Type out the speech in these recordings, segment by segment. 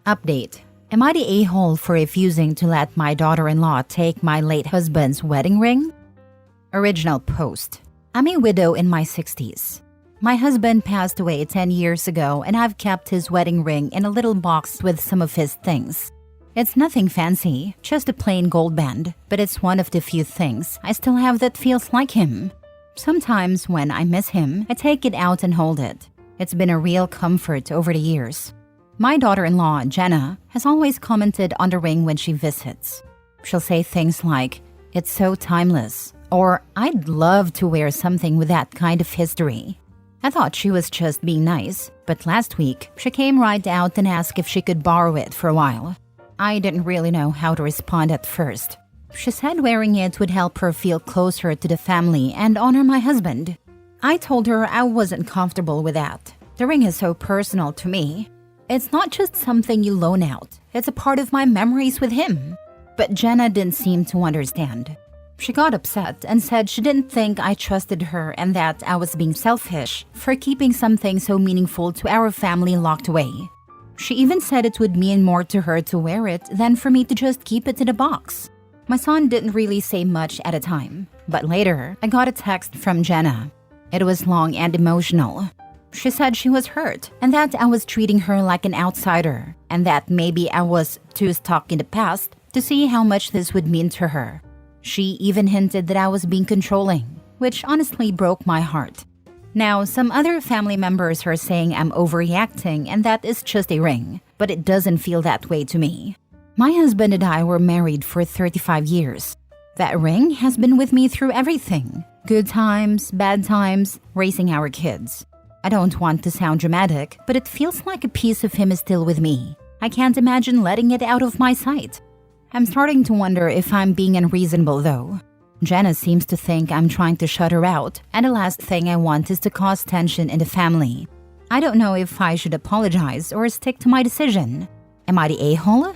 Update. Am I the a-hole for refusing to let my daughter-in-law take my late husband's wedding ring? Original post. I'm a widow in my 60s. My husband passed away 10 years ago and I've kept his wedding ring in a little box with some of his things. It's nothing fancy, just a plain gold band, but it's one of the few things I still have that feels like him. Sometimes when I miss him, I take it out and hold it. It's been a real comfort over the years. My daughter-in-law, Jenna, has always commented on the ring when she visits. She'll say things like, "It's so timeless," or "I'd love to wear something with that kind of history." I thought she was just being nice, but last week, she came right out and asked if she could borrow it for a while. I didn't really know how to respond at first. She said wearing it would help her feel closer to the family and honor my husband. I told her I wasn't comfortable with that. The ring is so personal to me. It's not just something you loan out. It's a part of my memories with him. But Jenna didn't seem to understand. She got upset and said she didn't think I trusted her and that I was being selfish for keeping something so meaningful to our family locked away. She even said it would mean more to her to wear it than for me to just keep it in a box. My son didn't really say much at a time, but later I got a text from Jenna. It was long and emotional. She said she was hurt and that I was treating her like an outsider and that maybe I was too stuck in the past to see how much this would mean to her. She even hinted that I was being controlling, which honestly broke my heart. Now, some other family members are saying I'm overreacting and that is just a ring, but it doesn't feel that way to me. My husband and I were married for 35 years. That ring has been with me through everything. Good times, bad times, raising our kids. I don't want to sound dramatic, but it feels like a piece of him is still with me. I can't imagine letting it out of my sight. I'm starting to wonder if I'm being unreasonable though. Jenna seems to think I'm trying to shut her out, and the last thing I want is to cause tension in the family. I don't know if I should apologize or stick to my decision. Am I the a-hole?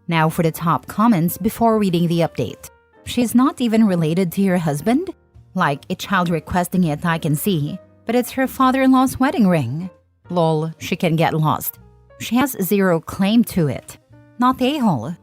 Now for the top comments before reading the update. She's not even related to your husband? Like a child requesting it, I can see. But it's her father-in-law's wedding ring. Lol, she can get lost. She has zero claim to it. Not the a-hole.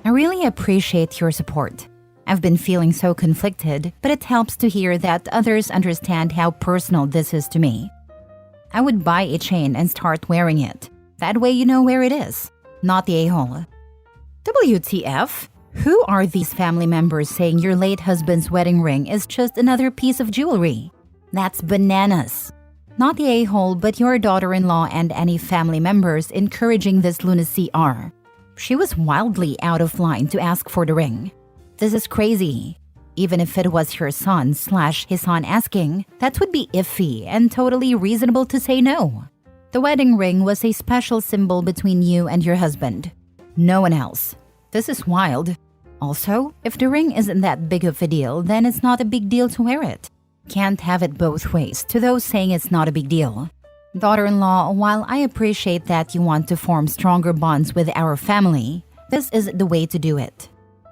I really appreciate your support. I've been feeling so conflicted, but it helps to hear that others understand how personal this is to me. I would buy a chain and start wearing it. That way you know where it is. Not the a-hole. WTF? Who are these family members saying your late husband's wedding ring is just another piece of jewelry? That's bananas. Not the a-hole, but your daughter-in-law and any family members encouraging this lunacy are. She was wildly out of line to ask for the ring. This is crazy. Even if it was your son/his son asking, that would be iffy and totally reasonable to say no. The wedding ring was a special symbol between you and your husband. No one else. This is wild. Also, if the ring isn't that big of a deal, then it's not a big deal to wear it. Can't have it both ways to those saying it's not a big deal. Daughter-in-law, while I appreciate that you want to form stronger bonds with our family, this isn't the way to do it.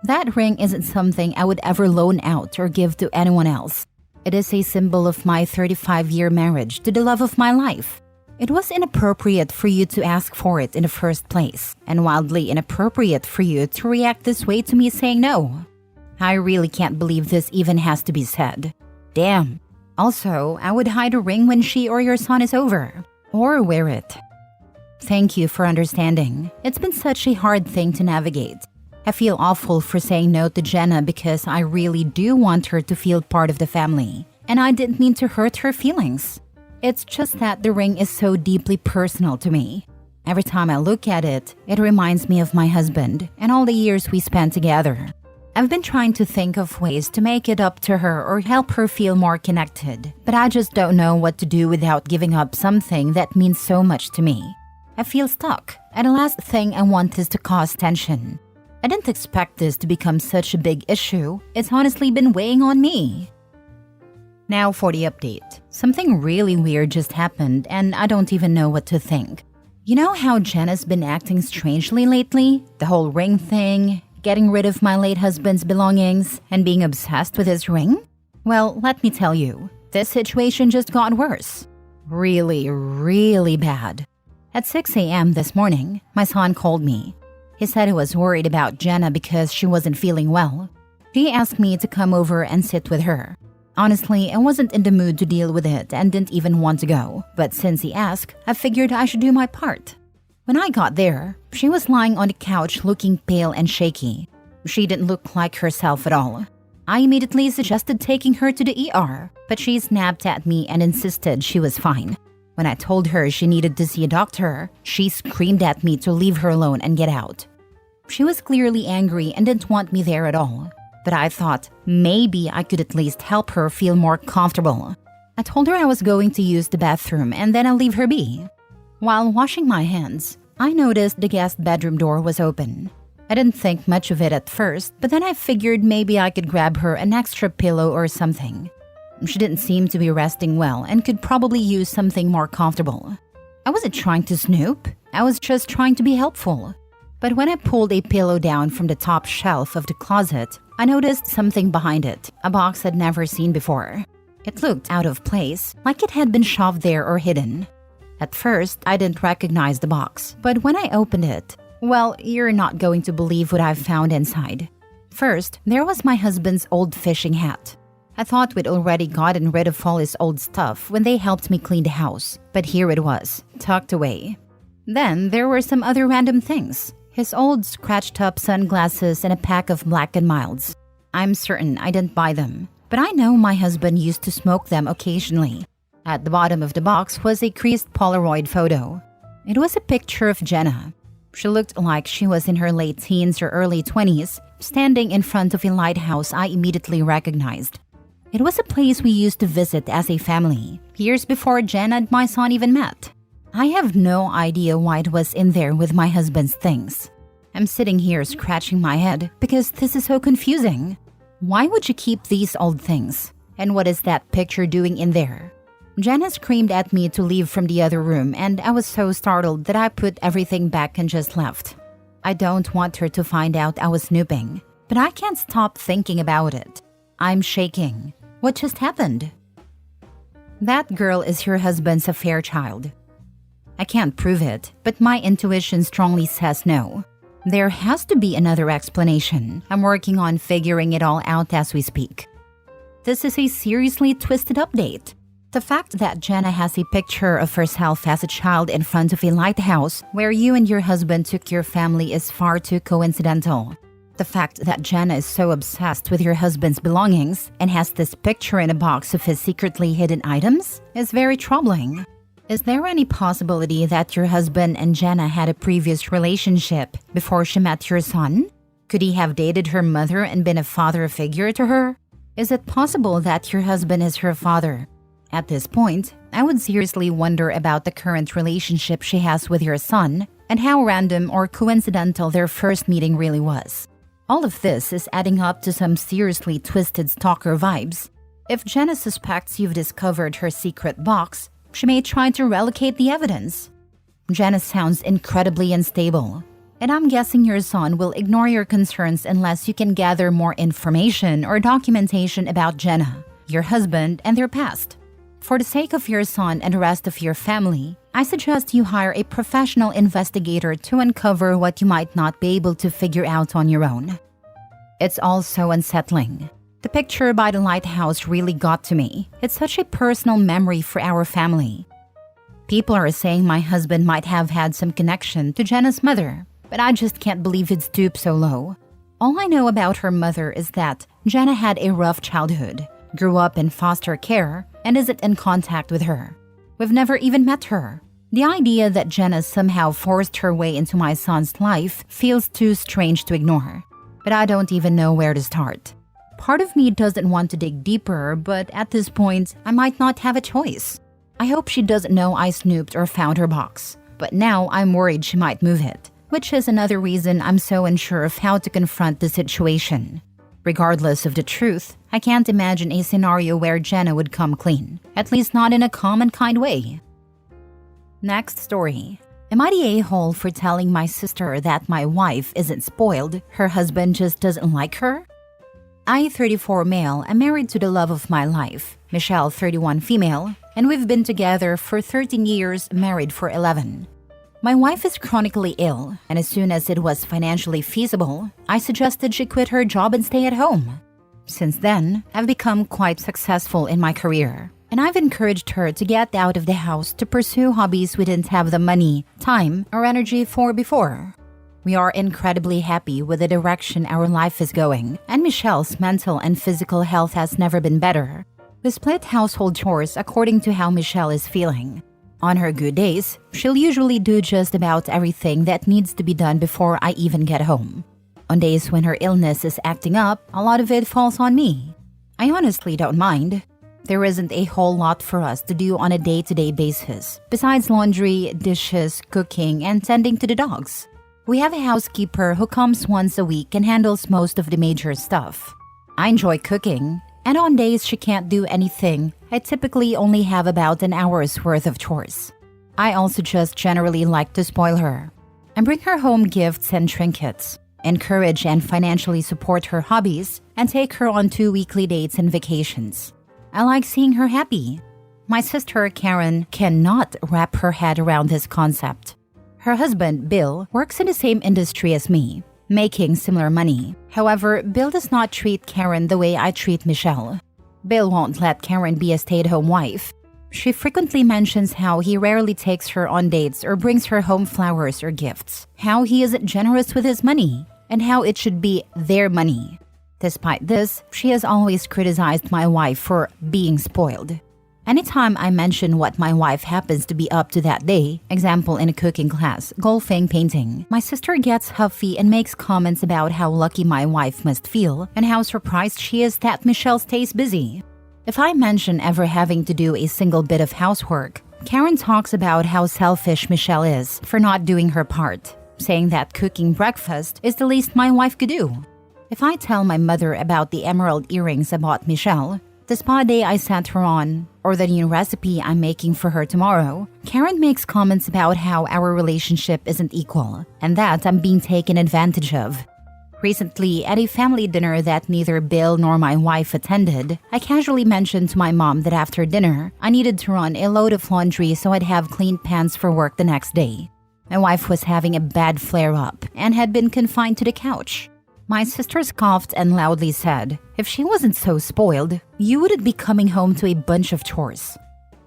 That ring isn't something I would ever loan out or give to anyone else. It is a symbol of my 35-year marriage to the love of my life. It was inappropriate for you to ask for it in the first place, and wildly inappropriate for you to react this way to me saying no. I really can't believe this even has to be said. Damn. Also, I would hide a ring when she or your son is over. Or wear it. Thank you for understanding. It's been such a hard thing to navigate. I feel awful for saying no to Jenna because I really do want her to feel part of the family. And I didn't mean to hurt her feelings. It's just that the ring is so deeply personal to me. Every time I look at it, it reminds me of my husband and all the years we spent together. I've been trying to think of ways to make it up to her or help her feel more connected, but I just don't know what to do without giving up something that means so much to me. I feel stuck, and the last thing I want is to cause tension. I didn't expect this to become such a big issue. It's honestly been weighing on me. Now for the update. Something really weird just happened, and I don't even know what to think. You know how Jenna's been acting strangely lately? The whole ring thing, getting rid of my late husband's belongings, and being obsessed with his ring? Well, let me tell you, this situation just got worse. Really, really bad. At 6 a.m. this morning, my son called me. He said he was worried about Jenna because she wasn't feeling well. He asked me to come over and sit with her. Honestly, I wasn't in the mood to deal with it and didn't even want to go, but since he asked, I figured I should do my part. When I got there, she was lying on the couch looking pale and shaky. She didn't look like herself at all. I immediately suggested taking her to the ER, but she snapped at me and insisted she was fine. When I told her she needed to see a doctor, she screamed at me to leave her alone and get out. She was clearly angry and didn't want me there at all, but I thought maybe I could at least help her feel more comfortable. I told her I was going to use the bathroom and then I'll leave her be. While washing my hands, I noticed the guest bedroom door was open. I didn't think much of it at first, but then I figured maybe I could grab her an extra pillow or something. She didn't seem to be resting well and could probably use something more comfortable. I wasn't trying to snoop, I was just trying to be helpful. But when I pulled a pillow down from the top shelf of the closet, I noticed something behind it, a box I'd never seen before. It looked out of place, like it had been shoved there or hidden. At first, I didn't recognize the box, but when I opened it, well, you're not going to believe what I found inside. First, there was my husband's old fishing hat. I thought we'd already gotten rid of all his old stuff when they helped me clean the house, but here it was, tucked away. Then there were some other random things. His old scratched-up sunglasses and a pack of Black & Milds. I'm certain I didn't buy them, but I know my husband used to smoke them occasionally. At the bottom of the box was a creased Polaroid photo. It was a picture of Jenna. She looked like she was in her late teens or early 20s, standing in front of a lighthouse I immediately recognized. It was a place we used to visit as a family, years before Jenna and my son even met. I have no idea why it was in there with my husband's things. I'm sitting here scratching my head because this is so confusing. Why would you keep these old things? And what is that picture doing in there? Jenna screamed at me to leave from the other room, and I was so startled that I put everything back and just left. I don't want her to find out I was snooping, but I can't stop thinking about it. I'm shaking. What just happened? That girl is your husband's affair child. I can't prove it, but my intuition strongly says no. There has to be another explanation. I'm working on figuring it all out as we speak. This is a seriously twisted update. The fact that Jenna has a picture of herself as a child in front of a lighthouse where you and your husband took your family is far too coincidental. The fact that Jenna is so obsessed with your husband's belongings and has this picture in a box of his secretly hidden items is very troubling. Is there any possibility that your husband and Jenna had a previous relationship before she met your son? Could he have dated her mother and been a father figure to her? Is it possible that your husband is her father? At this point, I would seriously wonder about the current relationship she has with your son and how random or coincidental their first meeting really was. All of this is adding up to some seriously twisted stalker vibes. If Jenna suspects you've discovered her secret box, she may try to relocate the evidence. Jenna sounds incredibly unstable, and I'm guessing your son will ignore your concerns unless you can gather more information or documentation about Jenna, your husband, and their past. For the sake of your son and the rest of your family, I suggest you hire a professional investigator to uncover what you might not be able to figure out on your own. It's all so unsettling. The picture by the lighthouse really got to me. It's such a personal memory for our family. People are saying my husband might have had some connection to Jenna's mother, but I just can't believe he'd stoop so low. All I know about her mother is that Jenna had a rough childhood, grew up in foster care, and isn't in contact with her. We've never even met her. The idea that Jenna somehow forced her way into my son's life feels too strange to ignore, but I don't even know where to start. Part of me doesn't want to dig deeper, but at this point, I might not have a choice. I hope she doesn't know I snooped or found her box, but now I'm worried she might move it, which is another reason I'm so unsure of how to confront the situation. Regardless of the truth, I can't imagine a scenario where Jenna would come clean, at least not in a calm and kind way. Next story. Am I the a-hole for telling my sister that my wife isn't spoiled, her husband just doesn't like her? I, 34 male, am married to the love of my life, Michelle, 31 female, and we've been together for 13 years, married for 11. My wife is chronically ill, and as soon as it was financially feasible, I suggested she quit her job and stay at home. Since then, I've become quite successful in my career, and I've encouraged her to get out of the house to pursue hobbies we didn't have the money, time, or energy for before. We are incredibly happy with the direction our life is going, and Michelle's mental and physical health has never been better. We split household chores according to how Michelle is feeling. On her good days, she'll usually do just about everything that needs to be done before I even get home. On days when her illness is acting up, a lot of it falls on me. I honestly don't mind. There isn't a whole lot for us to do on a day-to-day basis, besides laundry, dishes, cooking, and tending to the dogs. We have a housekeeper who comes once a week and handles most of the major stuff. I enjoy cooking, and on days she can't do anything, I typically only have about an hour's worth of chores. I also just generally like to spoil her and bring her home gifts and trinkets, encourage and financially support her hobbies, and take her on 2 weekly dates and vacations. I like seeing her happy. My sister, Karen, cannot wrap her head around this concept. Her husband, Bill, works in the same industry as me, making similar money. However, Bill does not treat Karen the way I treat Michelle. Bill won't let Karen be a stay-at-home wife. She frequently mentions how he rarely takes her on dates or brings her home flowers or gifts, how he isn't generous with his money, and how it should be their money. Despite this, she has always criticized my wife for being spoiled. Anytime I mention what my wife happens to be up to that day, example in a cooking class, golfing, painting, my sister gets huffy and makes comments about how lucky my wife must feel and how surprised she is that Michelle stays busy. If I mention ever having to do a single bit of housework, Karen talks about how selfish Michelle is for not doing her part, saying that cooking breakfast is the least my wife could do. If I tell my mother about the emerald earrings I bought Michelle, the spa day I sent her on, or the new recipe I'm making for her tomorrow, Karen makes comments about how our relationship isn't equal and that I'm being taken advantage of. Recently, at a family dinner that neither Bill nor my wife attended, I casually mentioned to my mom that after dinner, I needed to run a load of laundry so I'd have clean pants for work the next day. My wife was having a bad flare-up and had been confined to the couch. My sister scoffed and loudly said, "If she wasn't so spoiled, you wouldn't be coming home to a bunch of chores."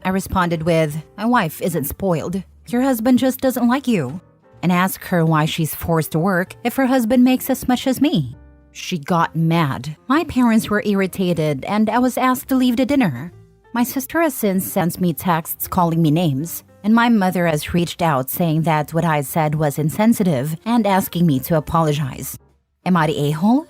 I responded with, "My wife isn't spoiled. Your husband just doesn't like you," and asked her why she's forced to work if her husband makes as much as me. She got mad. My parents were irritated and I was asked to leave the dinner. My sister has since sent me texts calling me names, and my mother has reached out saying that what I said was insensitive and asking me to apologize. Am I the a-hole?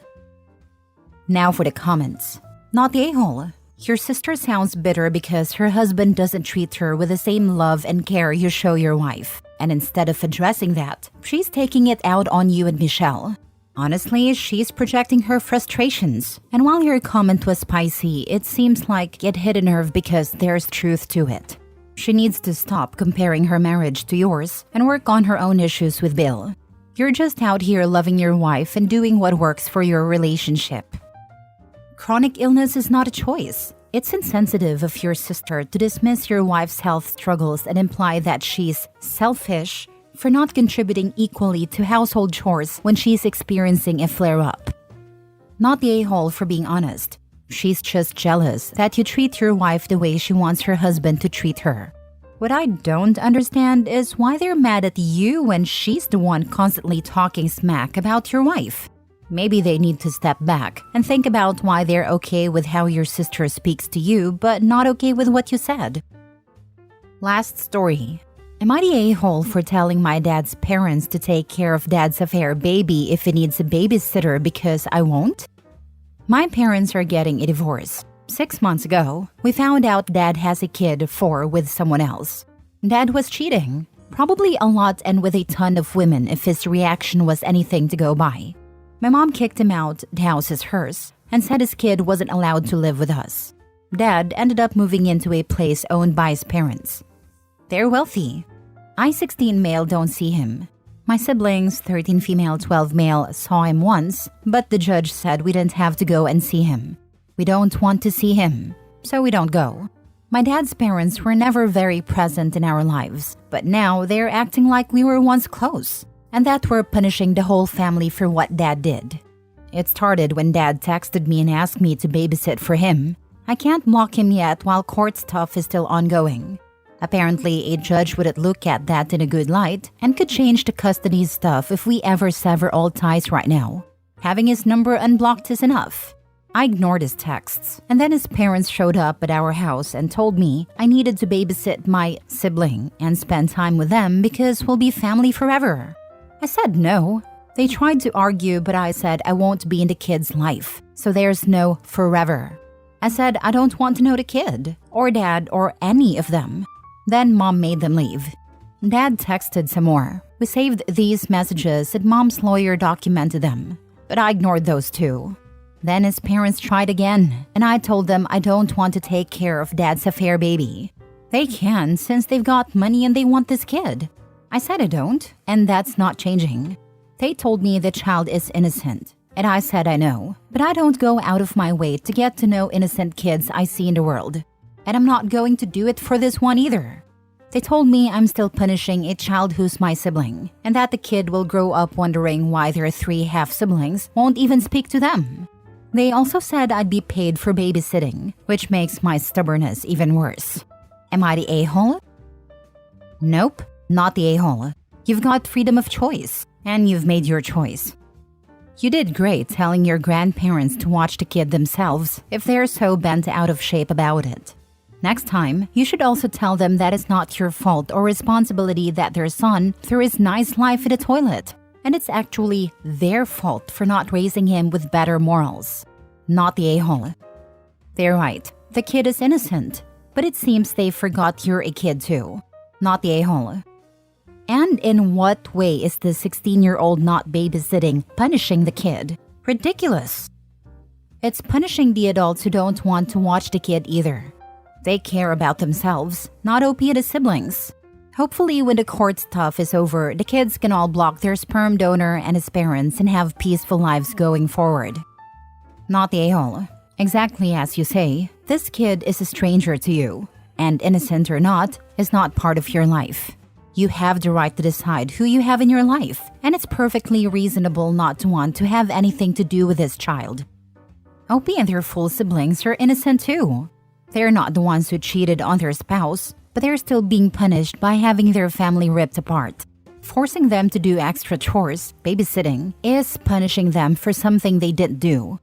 Now for the comments. Not the a-hole. Your sister sounds bitter because her husband doesn't treat her with the same love and care you show your wife. And instead of addressing that, she's taking it out on you and Michelle. Honestly, she's projecting her frustrations. And while your comment was spicy, it seems like it hit a nerve because there's truth to it. She needs to stop comparing her marriage to yours and work on her own issues with Bill. You're just out here loving your wife and doing what works for your relationship. Chronic illness is not a choice. It's insensitive of your sister to dismiss your wife's health struggles and imply that she's selfish for not contributing equally to household chores when she's experiencing a flare-up. Not the a-hole for being honest. She's just jealous that you treat your wife the way she wants her husband to treat her. What I don't understand is why they're mad at you when she's the one constantly talking smack about your wife. Maybe they need to step back and think about why they're okay with how your sister speaks to you but not okay with what you said. Last story. Am I the a-hole for telling my dad's parents to take care of dad's affair baby if he needs a babysitter because I won't? My parents are getting a divorce. 6 months ago, we found out Dad has a kid 4 with someone else. Dad was cheating, probably a lot and with a ton of women if his reaction was anything to go by. My mom kicked him out, the house is hers, and said his kid wasn't allowed to live with us. Dad ended up moving into a place owned by his parents. They're wealthy. I, 16 male, don't see him. My siblings, 13 female, 12 male, saw him once, but the judge said we didn't have to go and see him. We don't want to see him, so we don't go. My dad's parents were never very present in our lives, but now they're acting like we were once close, and that we're punishing the whole family for what Dad did. It started when Dad texted me and asked me to babysit for him. I can't block him yet while court stuff is still ongoing. Apparently, a judge wouldn't look at that in a good light and could change the custody stuff if we ever sever all ties right now. Having his number unblocked is enough. I ignored his texts, and then his parents showed up at our house and told me I needed to babysit my sibling and spend time with them because we'll be family forever. I said no. They tried to argue, but I said I won't be in the kid's life, so there's no forever. I said I don't want to know the kid, or Dad, or any of them. Then Mom made them leave. Dad texted some more. We saved these messages and Mom's lawyer documented them, but I ignored those too. Then his parents tried again, and I told them I don't want to take care of Dad's affair baby. They can since they've got money and they want this kid. I said I don't, and that's not changing. They told me the child is innocent, and I said I know, but I don't go out of my way to get to know innocent kids I see in the world. And I'm not going to do it for this one either. They told me I'm still punishing a child who's my sibling, and that the kid will grow up wondering why their 3 half-siblings won't even speak to them. They also said I'd be paid for babysitting, which makes my stubbornness even worse. Am I the a-hole? Nope, not the a-hole. You've got freedom of choice, and you've made your choice. You did great telling your grandparents to watch the kid themselves if they're so bent out of shape about it. Next time, you should also tell them that it's not your fault or responsibility that their son threw his nice life in the toilet, and it's actually their fault for not raising him with better morals. Not the a-hole. They're right, the kid is innocent, but it seems they forgot you're a kid too. Not the a-hole. And in what way is the 16-year-old not babysitting punishing the kid? Ridiculous. It's punishing the adults who don't want to watch the kid either. They care about themselves, not opiate his siblings. Hopefully when the court stuff is over, the kids can all block their sperm donor and his parents and have peaceful lives going forward. Not the a-hole. Exactly as you say, this kid is a stranger to you, and innocent or not, is not part of your life. You have the right to decide who you have in your life, and it's perfectly reasonable not to want to have anything to do with this child. Opie and their full siblings are innocent too. They're not the ones who cheated on their spouse, but they're still being punished by having their family ripped apart. Forcing them to do extra chores, babysitting, is punishing them for something they didn't do.